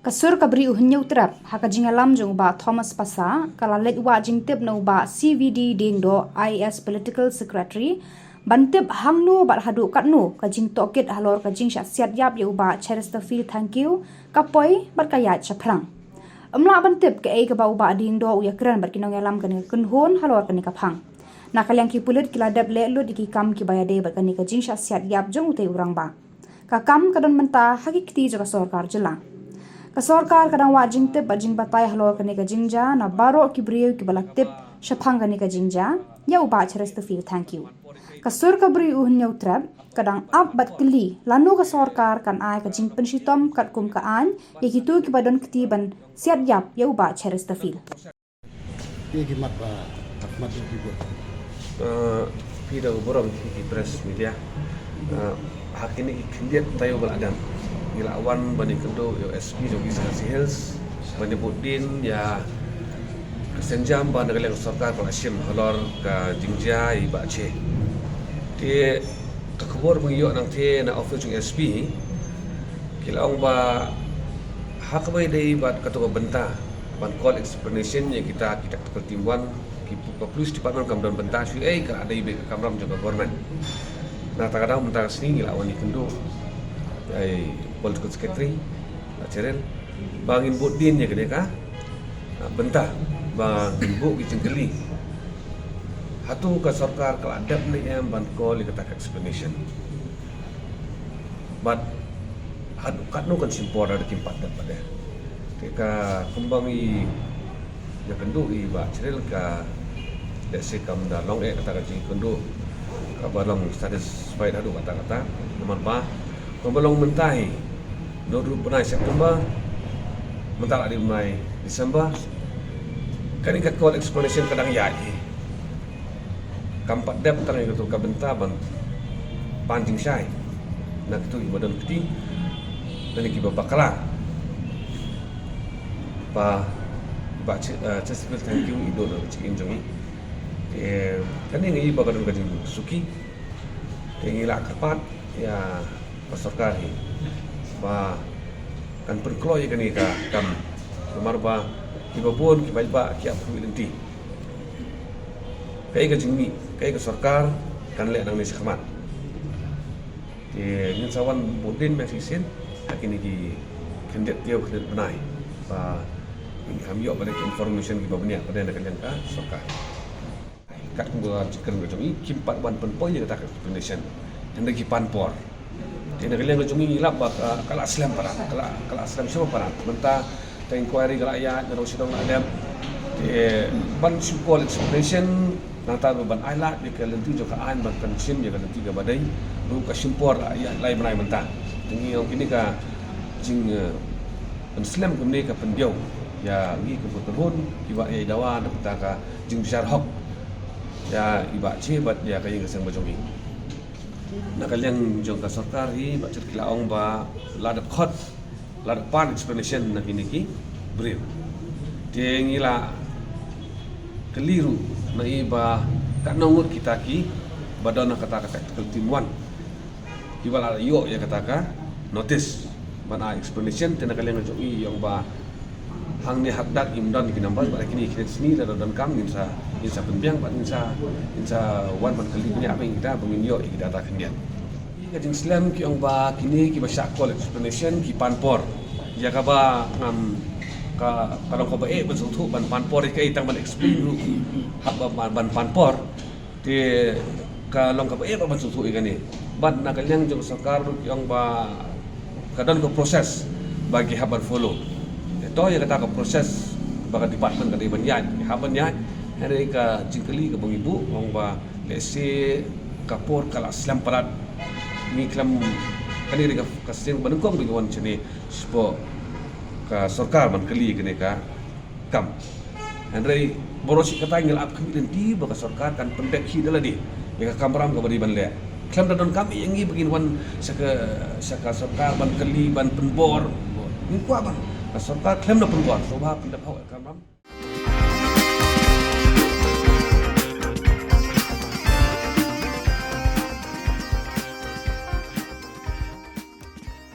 Kasur kabri uhnyau trap haka jingalam jong ba Thomas Pasa kala let wa jingtep no ba CVD dingdo IS political secretary bantep hangno bat hadu katno ka jing toket halor ka jing siat yap ye ba Chesterfield thank you kapoi bat kaya chaprang amla bantep ke ai ka ba uba dingdo uya kran bat kinong yalam kan kunhon halor kan kaphang nakalyang ki pulit kiladap le lu diki kam ki bayade bat kan ka jing siat yap jong utai urang ba ka kam kadon menta hakikti jaga sarkar jela ka sarkar kadang wajing te bajing batai halor kani ka jingja na baro ki brieu ki balak tip shaphang kani ka jingja ya uba Chesterfield thank you ka sur ka briu nyau trap kadang ab bat kli lanu ka sarkar kan ai ka jing penshitom kat kum ka an ye kitu ki badon ketiban siat yap ya uba Chesterfield ki mat ba mat ki bu pida borong ki press media hakini ki kindiat tayo bal adam gila awan bani kendo USP jogi Sarsi Hills bani budin ya kesenjam ban negara sarkar pelasim halor ka jingja iba che ti kakbor mengiyo nang te na office USP gila ong ba hakbai dei bat katu benta ban call explanation yang kita timbuan ki police department kam don benta sui ka ada ibe kamram jaga government nah takadang benta sini gila awan kendo ai political secretary Cerel bangin budin ya gede ka bentah bang ibu gicengkeli hatu ka sarkar kala adab ni em ban call kata explanation but hadu katno kan simpor ada kimpat pada ka kumbangi ya kendu i ba Cerel ka dese kam da long kata ka kendu ka balong satisfied hadu kata teman ba kumbalong mentai Nodu punai September mentala di punai Desember kan ika call explanation kadang yai kampat dep tang itu ka benta ban panjing syai nak tu ibadan peti dan iki babakala pa Chesterfield thank you ido na cikin jongi kan ini babadun kajing suki ingila kapat ya pasarkar ba kan perkloy kan ka kam nomor ba iba pun ki ba ki apu ilenti kai ka jingmi kai ka sarkar kan le nang ni sakmat ngin sawan budin mesisin akini ki kendet tiau kendet benai ba in kami yo balik information ki ba benia pada nak yang ka sarkar kat ngua chicken go jomi kimpat ban penpoy ya kata explanation yang ki panpor Jadi kalian ngejungi ilap bak kala Islam para kala Islam semua para mentah ta inquiry kala ayat dan usidong adab ban support explanation nata ban ailat di kalenti jo ka an ban pension ya kalenti ga badai bu ka support ayat lai menai mentah tingi yang kini ka jing Islam kemni ka pendiau ya gi ke betul iba ya dawa da ka jing besar hok ya iba cebat ya kayang kesang bajongi nakaliang jong ka sarkar hi ba cer kilaong ba ladat khot ladat pan explanation na kiniki brief tengila keliru na iba kanongut kita ki badana kata tactical team 1 ibala yo ya kata ka notice bana explanation tenakaliang jong i yang ba hang ni hakdak imdan ki nambas ba kini kini sini dan kam insa penbiang ba insa wan man kali punya apa yang kita peminyo kita datakan dia kajing Islam ki ong ba kini ki ba call explanation ki panpor ya ka ba ngam ka kalau ko ba ban sutu ban panpor ka itang ban explain ru hab ban panpor ti ka long ka ba ban sutu ikani ban nakalyang jong sarkar ki ong ba kadon ko proses bagi haban follow to ya kata ka proses baka department ka iban yan haban yan hari ka jingkeli ka bangibu ong ba lesi kapor kala Islam parat ni klam kaniri ka kasing banungkong bigon chini spo ka sarkar man kali kene ka kam andre borosi kata ngel ap kami di baka sarkar kan pendek hi dala di ya ka kamram ka bari ban le klam dadon kami yangi begin wan saka sarkar ban kali ban penbor ni kwa ban sarkar klam na penbor so ba pendek kamram